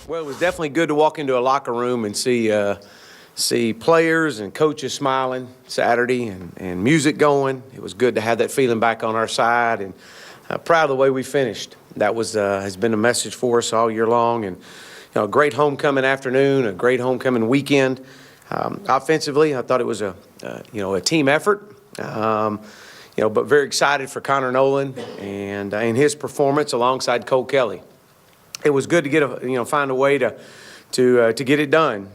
Well, it was definitely good to walk into a locker room and see players and coaches smiling Saturday and music going. It was good to have that feeling back on our side, and proud of the way we finished. That has been a message for us all year long, and a great homecoming afternoon, a great homecoming weekend. Offensively, I thought it was a team effort. But very excited for Connor Nolan and his performance alongside Cole Kelly. It was good to find a way to get it done,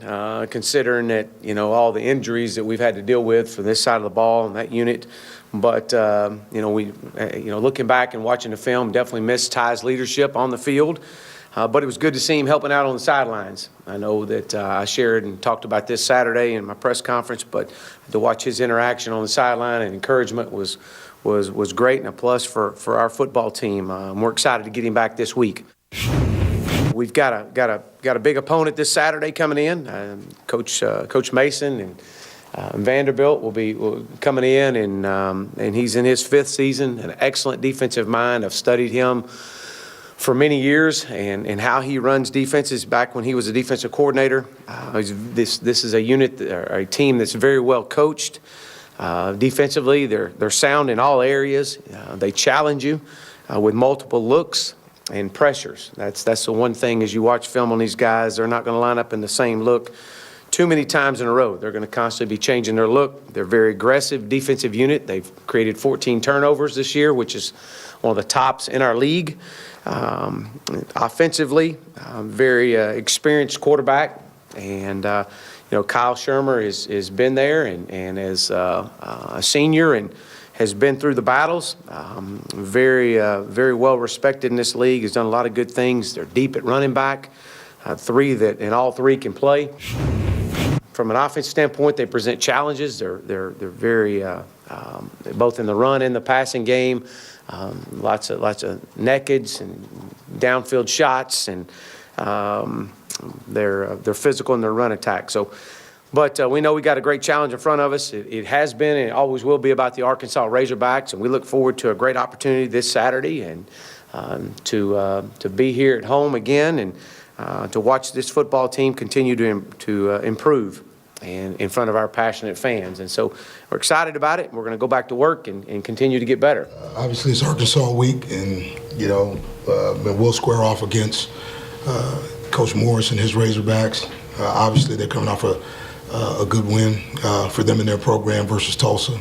considering that all the injuries that we've had to deal with for this side of the ball and that unit. But looking back and watching the film, definitely missed Ty's leadership on the field. But it was good to see him helping out on the sidelines. I know that I shared and talked about this Saturday in my press conference, but to watch his interaction on the sideline and encouragement was great and a plus for our football team. We're excited to get him back this week. We've got a big opponent this Saturday coming in. Coach Mason and Vanderbilt will be coming in, and he's in his 5th season. An excellent defensive mind. I've studied him for many years and how he runs defenses back when he was a defensive coordinator. This is a unit, a team that's very well coached. Defensively, they're sound in all areas. They challenge you with multiple looks and pressures. That's the one thing as you watch film on these guys, they're not going to line up in the same look too many times in a row. They're going to constantly be changing their look. They're a very aggressive defensive unit. They've created 14 turnovers this year, which is one of the tops in our league. Offensively, very experienced quarterback, and Kyle Shermer has been there and as a senior and has been through the battles. Very well respected in this league. Has done a lot of good things. They're deep at running back. All three can play. From an offense standpoint, they present challenges. They're very both in the run and the passing game. Lots of nakeds and downfield shots, and they're physical in their run attack. But we know we got a great challenge in front of us. It has been and it always will be about the Arkansas Razorbacks, and we look forward to a great opportunity this Saturday and to be here at home again and to watch this football team continue to improve and in front of our passionate fans. And so we're excited about it. We're going to go back to work and continue to get better. Obviously, it's Arkansas week, and we'll square off against Coach Morris and his Razorbacks. Obviously, they're coming off a good win for them in their program versus Tulsa,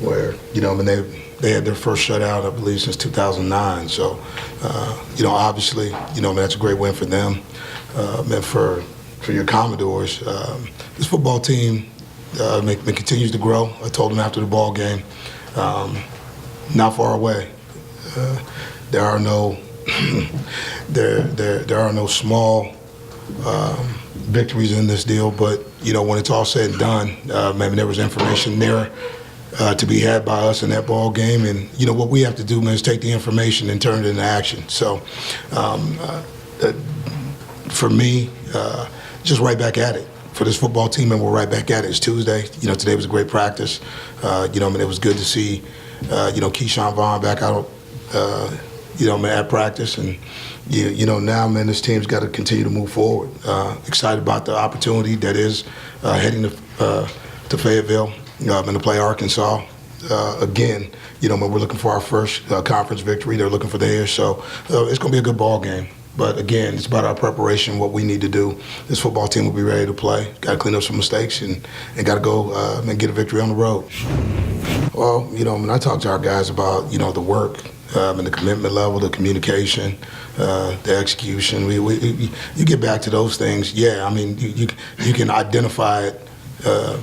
where they had their first shutout, I believe, since 2009. So, obviously, that's a great win for them. And for your Commodores, this football team continues to grow. I told them after the ball game, not far away. There are no there are no small victories in this deal, but when it's all said and done, maybe there was information there to be had by us in that ball game, and what we have to do, man, is take the information and turn it into action. So for me, just right back at it for this football team, and we're right back at it. It's Tuesday. Today was a great practice. It was good to see Keyshawn Vaughn back out at practice, and now, man, this team's got to continue to move forward. Excited about the opportunity that is heading to Fayetteville and to play Arkansas again. We're looking for our first conference victory. They're looking for theirs, so it's going to be a good ball game. But again, it's about our preparation, what we need to do. This football team will be ready to play. Got to clean up some mistakes and got to go and get a victory on the road. Well, when I talk to our guys about the work and the commitment level, the communication, the execution, you get back to those things. Yeah, I mean, you can identify it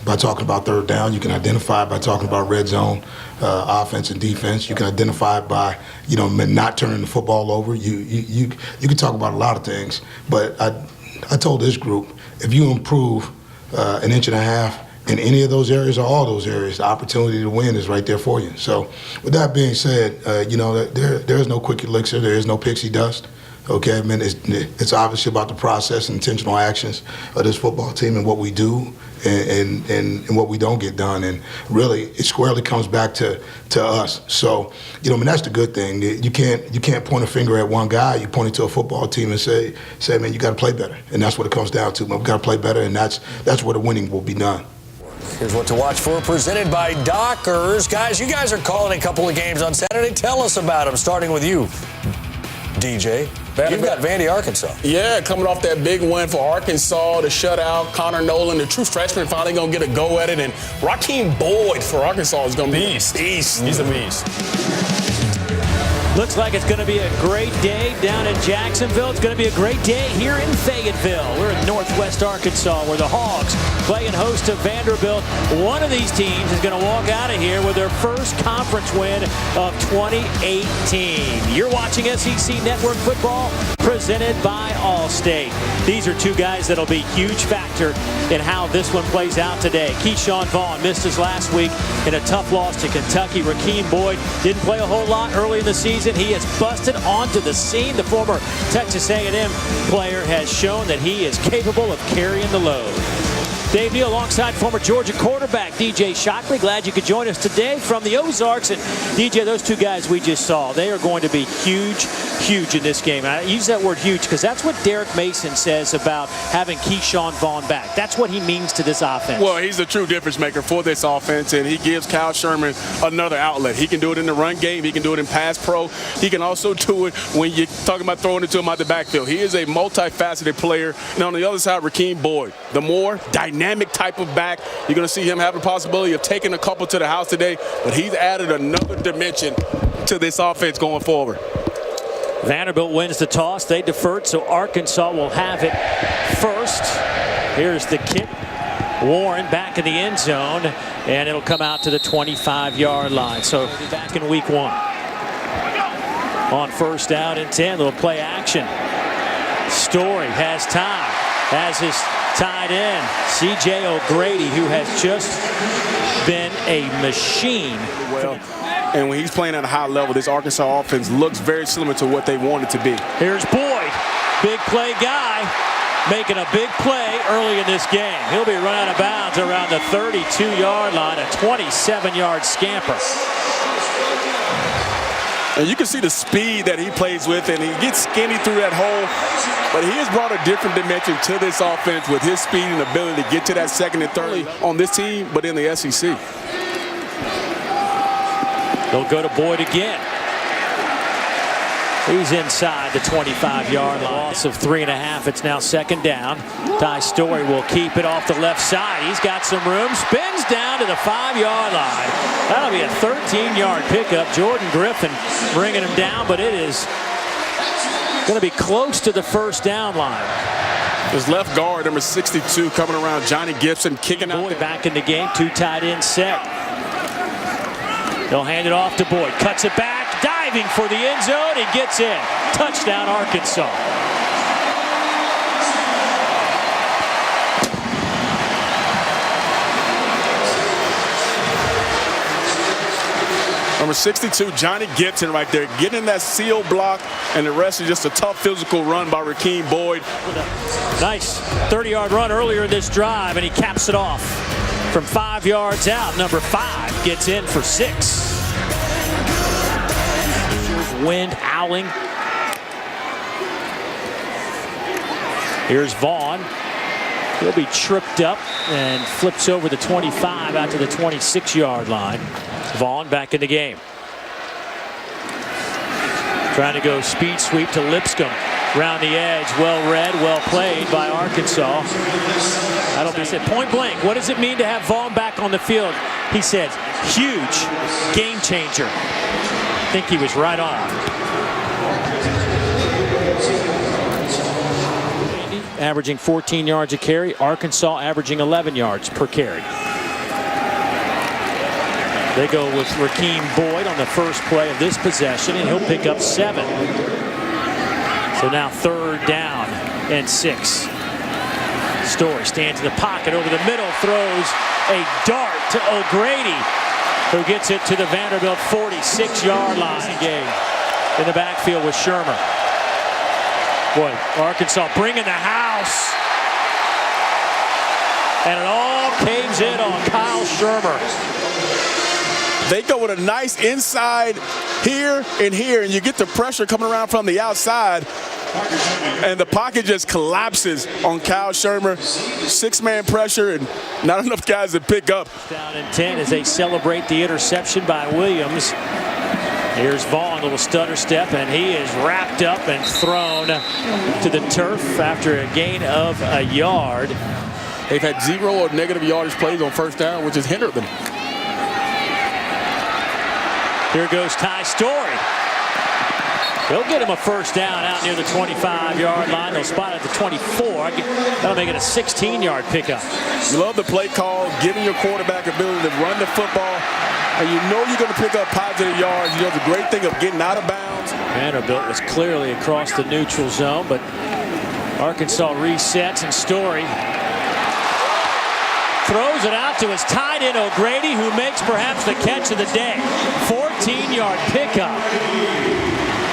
by talking about third down. You can identify it by talking about red zone offense and defense. You can identify it by not turning the football over. You can talk about a lot of things. But I told this group, if you improve an inch and a half in any of those areas or all those areas, the opportunity to win is right there for you. So with that being said, there is no quick elixir. There is no pixie dust. Okay, I mean, it's obviously about the process and intentional actions of this football team and what we do and what we don't get done. And really, it squarely comes back to us. So, I mean, that's the good thing. You can't point a finger at one guy. You point it to a football team and say, man, you got to play better. And that's what it comes down to. Man, we got to play better, and that's where the winning will be done. Here's what to watch for, presented by Dockers. Guys, you guys are calling a couple of games on Saturday. Tell us about them, starting with you, DJ. You've got Vandy, Arkansas. Yeah, coming off that big win for Arkansas, the shutout. Connor Nolan, the true freshman, finally going to get a go at it. And Rakeem Boyd for Arkansas is going to be a beast. He's a beast. Looks like it's going to be a great day down in Jacksonville. It's going to be a great day here in Fayetteville. We're in northwest Arkansas where the Hogs playing host to Vanderbilt. One of these teams is going to walk out of here with their first conference win of 2018. You're watching SEC Network Football presented by Allstate. These are two guys that'll be a huge factor in how this one plays out today. Keyshawn Vaughn missed his last week in a tough loss to Kentucky. Rakeem Boyd didn't play a whole lot early in the season. He has busted onto the scene. The former Texas A&M player has shown that he is capable of carrying the load. Dave Neal alongside former Georgia quarterback DJ Shockley. Glad you could join us today from the Ozarks. And DJ, those two guys we just saw, they are going to be huge in this game. I use that word huge because that's what Derek Mason says about having Keyshawn Vaughn back. That's what he means to this offense. Well, he's a true difference maker for this offense, and he gives Kyle Sherman another outlet. He can do it in the run game. He can do it in pass pro. He can also do it when you're talking about throwing it to him out the backfield. He is a multifaceted player. And on the other side, Rakeem Boyd, the more dynamic type of back. You're going to see him have the possibility of taking a couple to the house today, but he's added another dimension to this offense going forward. Vanderbilt wins the toss. They deferred, so Arkansas will have it first. Here's the kick. Warren back in the end zone, and it'll come out to the 25-yard line. So back in week one. On first down and 10, little play action. Story has time. Has his tight end, C.J. O'Grady, who has just been a machine. Well, and when he's playing at a high level, this Arkansas offense looks very similar to what they want it to be. Here's Boyd, big play guy, making a big play early in this game. He'll be run out of bounds around the 32-yard line, a 27-yard scamper. And you can see the speed that he plays with, and he gets skinny through that hole. But he has brought a different dimension to this offense with his speed and ability to get to that second and third on this team, but in the SEC. They'll go to Boyd again. He's inside the 25-yard line. Loss of 3.5. It's now second down. Ty Story will keep it off the left side. He's got some room. Spins down to the 5-yard line. That'll be a 13-yard pickup. Jordan Griffin bringing him down, but it is going to be close to the first down line. His left guard, number 62, coming around, Johnny Gibson, kicking out. Boyd back in the game. Two tight ends set. They'll hand it off to Boyd. Cuts it back. Diving for the end zone. He gets in. Touchdown, Arkansas. Number 62, Johnny Gibson right there, getting that seal block, and the rest is just a tough physical run by Rakeem Boyd. Nice 30-yard run earlier in this drive, and he caps it off from 5 yards out. Number 5 gets in for 6. Wind howling. Here's Vaughn. He'll be tripped up and flips over the 25 out to the 26-yard line. Vaughn back in the game. Trying to go speed sweep to Lipscomb. Round the edge, well read, well played by Arkansas. He said point blank, what does it mean to have Vaughn back on the field? He said, huge, game changer. I think he was right on. Averaging 14 yards a carry. Arkansas averaging 11 yards per carry. They go with Rakeem Boyd on the first play of this possession, and he'll pick up 7. So now third down and 6. Story stands in the pocket over the middle, throws a dart to O'Grady, who gets it to the Vanderbilt 46-yard line. Game in the backfield with Shermer. Boy, Arkansas bringing the house. And it all caves in on Kyle Shermer. They go with a nice inside here and here, and you get the pressure coming around from the outside, and the pocket just collapses on Kyle Shermer. Six-man pressure and not enough guys to pick up. Down in 10 as they celebrate the interception by Williams. Here's Vaughn, a little stutter step, and he is wrapped up and thrown to the turf after a gain of a yard. They've had 0 or negative yardage plays on first down, which has hindered them. Here goes Ty Story. They'll get him a first down out near the 25-yard line. They'll spot it at the 24. That'll make it a 16-yard pickup. You love the play call, giving your quarterback ability to run the football, and you know you're going to pick up positive yards. You know the great thing of getting out of bounds. Vanderbilt was clearly across the neutral zone, but Arkansas resets, and Story throws it out to his tight end O'Grady, who makes perhaps the catch of the day. 14-yard pickup.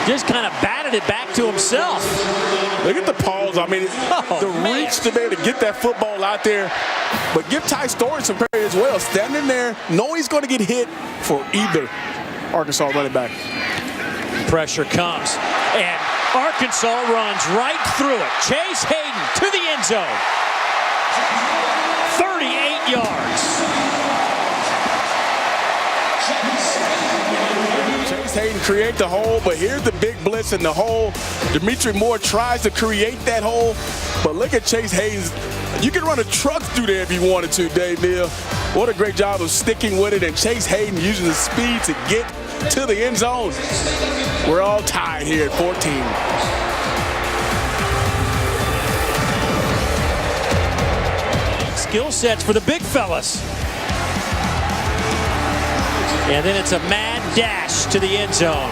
Just kind of batted it back to himself. Look at the pause. I mean, reach to be able to get that football out there. But give Ty Story some credit as well. Standing there, knowing he's going to get hit for either Arkansas running back. Pressure comes, and Arkansas runs right through it. Chase Hayden to the end zone. 38 yards. Chase Hayden create the hole, but here's the big blitz in the hole. Dimitri Moore tries to create that hole, but look at Chase Hayden. You can run a truck through there if you wanted to, Dave Neal. What a great job of sticking with it, and Chase Hayden using the speed to get to the end zone. We're all tied here at 14. Skill sets for the big fellas. And then it's a mad dash to the end zone.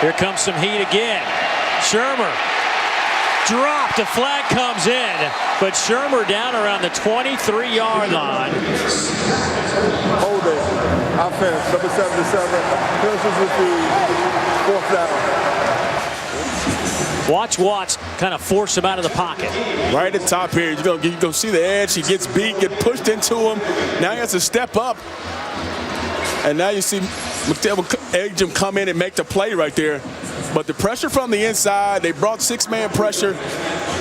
Here comes some heat again. Shermer dropped. A flag comes in, but Shermer down around the 23-yard line. Hold it. Offense, number 77. Penalties received. Fourth down. Watch Watts kind of force him out of the pocket. Right at the top here, you're going to see the edge. He gets beat, get pushed into him. Now he has to step up. And now you see Edgem come in and make the play right there. But the pressure from the inside, they brought six-man pressure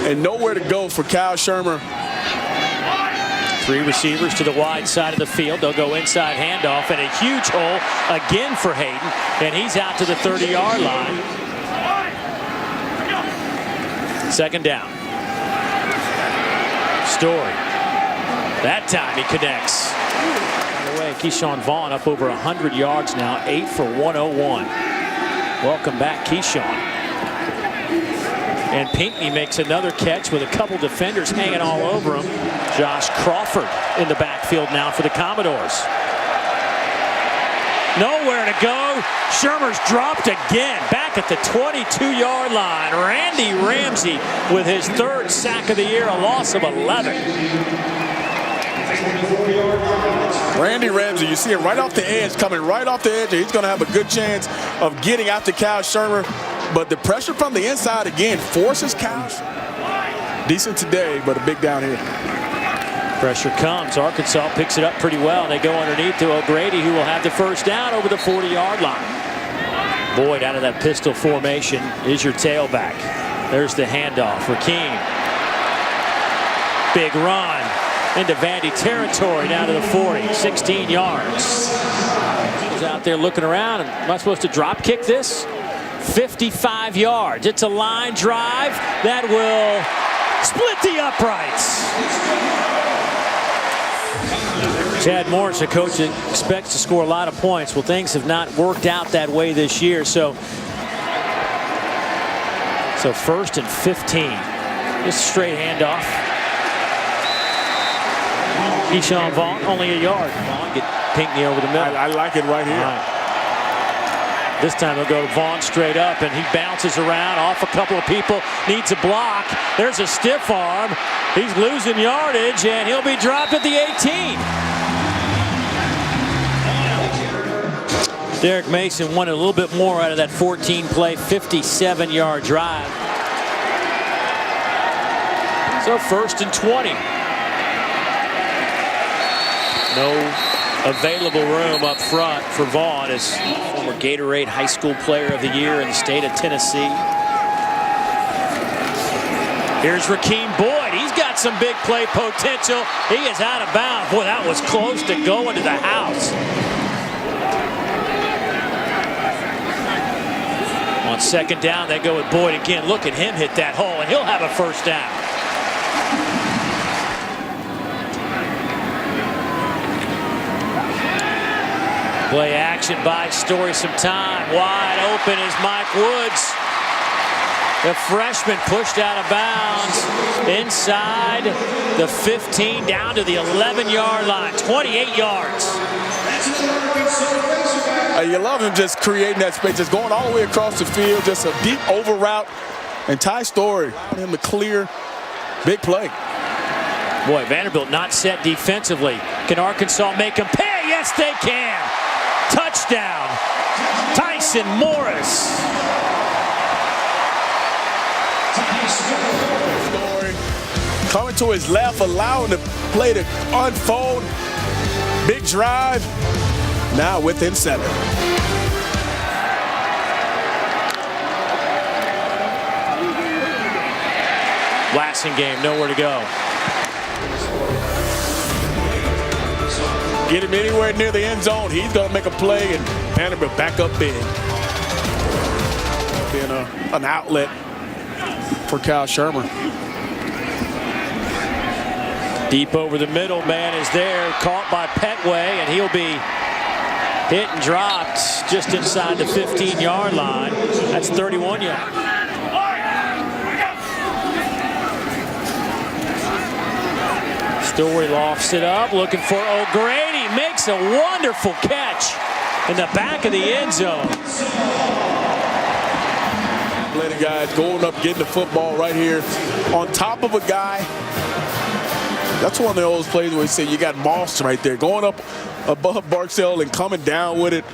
and nowhere to go for Kyle Shermer. 3 receivers to the wide side of the field. They'll go inside handoff, and a huge hole again for Hayden, and he's out to the 30-yard line. Second down. Story. That time he connects. By the way, Keyshawn Vaughn up over 100 yards now, 8 for 101. Welcome back, Keyshawn. And Pinckney makes another catch with a couple defenders hanging all over him. Josh Crawford in the backfield now for the Commodores. Nowhere to go. Shermer's dropped again, back at the 22-yard line. Randy Ramsey with his 3rd sack of the year, a loss of 11. Randy Ramsey, you see him right off the edge, coming right off the edge. He's going to have a good chance of getting after Kyle Shermer. But the pressure from the inside, again, forces Kyle. Decent today, but a big down here. Pressure comes. Arkansas picks it up pretty well. They go underneath to O'Grady, who will have the first down over the 40-yard line. Boyd out of that pistol formation is your tailback. There's the handoff for Keene. Big run into Vandy territory down to the 40, 16 yards. He's out there looking around. Am I supposed to drop kick this? 55 yards. It's a line drive that will split the uprights. Chad Morris, the coach, expects to score a lot of points. Well, things have not worked out that way this year. So 1st and 15. Just a straight handoff. Keyshawn Vaughn, only a yard. Vaughn get Pinckney over the middle. I like it right here. This time they'll go to Vaughn straight up, and he bounces around off a couple of people, needs a block. There's a stiff arm. He's losing yardage, and he'll be dropped at the 18. Derek Mason wanted a little bit more out of that 14-play, 57-yard drive. So 1st and 20. No available room up front for Vaughn as former Gatorade High School Player of the Year in the state of Tennessee. Here's Rakeem Boyd. He's got some big play potential. He is out of bounds. Boy, that was close to going to the house. On 2nd down, they go with Boyd again. Look at him hit that hole, and he'll have a 1st down. Play action by Story some time. Wide open is Mike Woods. The freshman pushed out of bounds inside the 15 down to the 11-yard line. 28 yards. You love him just creating that space, just going all the way across the field, just a deep over route. And Ty Story allowed him to clear. Big play. Boy, Vanderbilt not set defensively. Can Arkansas make them pay? Yes, they can. Touchdown, Tyson Morris. Story coming to his left, allowing the play to unfold. Big drive. Now within 7. Blassingame, nowhere to go. Get him anywhere near the end zone, he's going to make a play, and Vanderbilt back up big. Being an outlet for Kyle Shermer. Deep over the middle, man is there, caught by Petway, and he'll be hit and dropped just inside the 15-yard line. That's 31 yards. Story lofts it up, looking for O'Grady. Makes a wonderful catch in the back of the end zone. Lady guys going up, getting the football right here on top of a guy. That's one of those plays where you say you got Moss right there going up above Barksdale and coming down with it.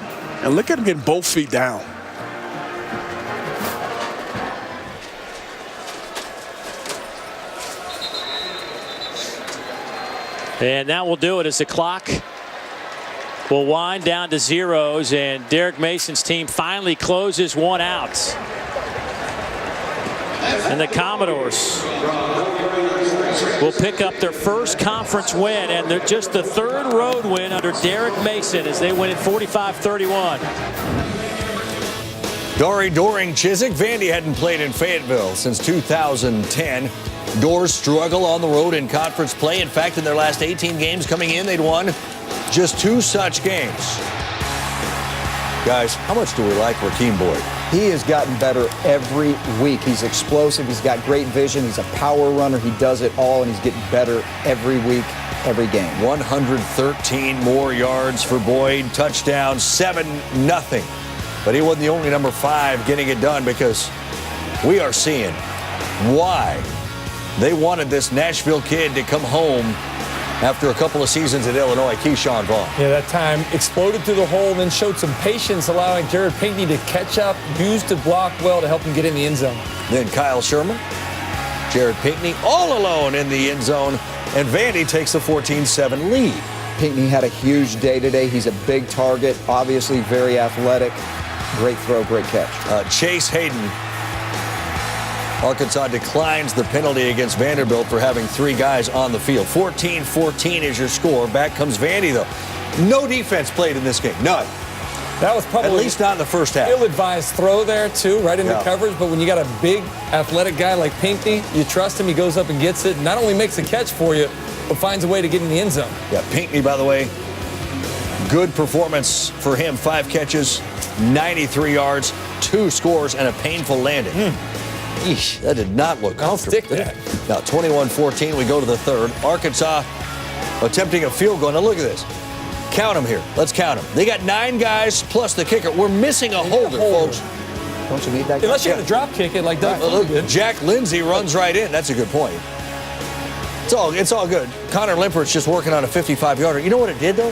And look at him getting both feet down. And that will do it as the clock will wind down to zeros, and Derek Mason's team finally closes one out. And the Commodores will pick up their first conference win, and they're just the 3rd road win under Derek Mason as they win at 45-31. Dory Doring Chiswick. Vandy hadn't played in Fayetteville since 2010. Doors struggle on the road in conference play. In fact, in their last 18 games coming in, they'd won just 2 such games. Guys, how much do we like Rakeem Boyd? He has gotten better every week. He's explosive. He's got great vision. He's a power runner. He does it all, and he's getting better every week, every game. 113 more yards for Boyd. Touchdown, 7-0. But he wasn't the only number 5 getting it done, because we are seeing why they wanted this Nashville kid to come home after a couple of seasons at Illinois. Keyshawn Vaughn. Yeah, that time exploded through the hole and then showed some patience, allowing Jared Pinckney to catch up, used to block well to help him get in the end zone. Then Kyle Sherman, Jared Pinckney all alone in the end zone, and Vandy takes the 14-7 lead. Pinckney had a huge day today. He's a big target, obviously very athletic. Great throw, great catch. Chase Hayden. Arkansas declines the penalty against Vanderbilt for having 3 guys on the field. 14-14 is your score. Back comes Vandy, though. No defense played in this game. None. That was probably, at least not in the first half, ill-advised throw there, too, right into coverage. But when you got a big, athletic guy like Pinckney, you trust him. He goes up and gets it. Not only makes a catch for you, but finds a way to get in the end zone. Yeah, Pinckney, by the way, good performance for him. 5 catches, 93 yards, 2 scores, and a painful landing. Eesh, that did not look comfortable. I'll stick that. Now, 21-14, we go to the 3rd. Arkansas attempting a field goal. Now, look at this. Count them here. Let's count them. They got 9 guys plus the kicker. We're missing a holder, folks. Don't you need that guy? Unless you're going to drop kick it like Doug Flutie did. Jack Lindsey runs right in. That's a good point. It's all good. Connor Limpert's just working on a 55-yarder. You know what it did, though?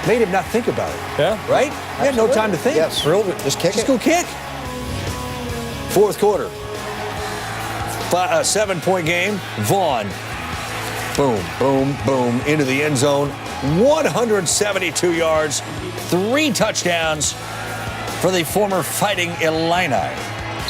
made him not think about it. Yeah. Right? He had no time to think. Yes. Just kick Just it. go kick. Fourth quarter. 7-point game. Vaughn. Boom, boom, boom. Into the end zone. 172 yards. 3 touchdowns for the former Fighting Illini.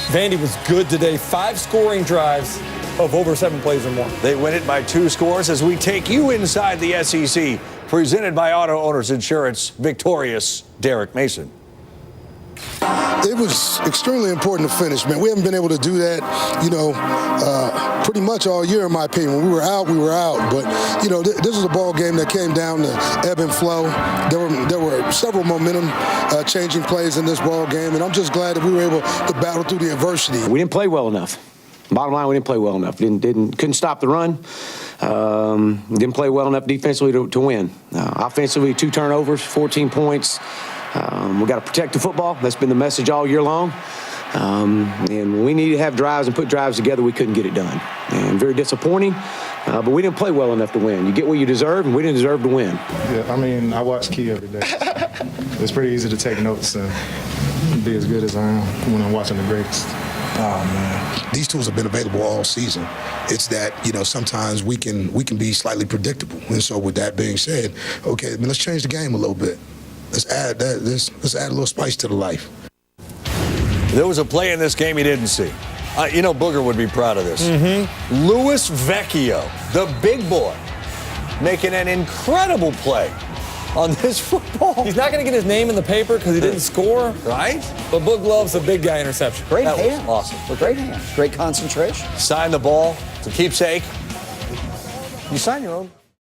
Vandy was good today. 5 scoring drives of over 7 plays or more. They win it by 2 scores as we take you inside the SEC. Presented by Auto Owners Insurance. Victorious Derek Mason. It was extremely important to finish, man. We haven't been able to do that, pretty much all year, in my opinion. When we were out, we were out. But, this was a ball game that came down to ebb and flow. There were several momentum-changing plays in this ball game, and I'm just glad that we were able to battle through the adversity. We didn't play well enough. Bottom line, we didn't play well enough. Couldn't stop the run. Didn't play well enough defensively to win. Offensively, 2 turnovers, 14 points. We got to protect the football. That's been the message all year long. And we need to have drives and put drives together. We couldn't get it done. And very disappointing. But we didn't play well enough to win. You get what you deserve, and we didn't deserve to win. Yeah, I mean, I watch Key every day. It's pretty easy to take notes and be as good as I am when I'm watching the greatest. Oh, man. These tools have been available all season. It's that, sometimes we can be slightly predictable. And so with that being said, okay, let's change the game a little bit. Let's add a little spice to the life. There was a play in this game you didn't see. Booger would be proud of this. Louis Vecchio, the big boy, making an incredible play on this football. He's not going to get his name in the paper because he didn't score. Right? But Boog loves a big guy interception. Great That was hands. awesome. Great hands. Great concentration. Sign the ball. It's a keepsake. You sign your own.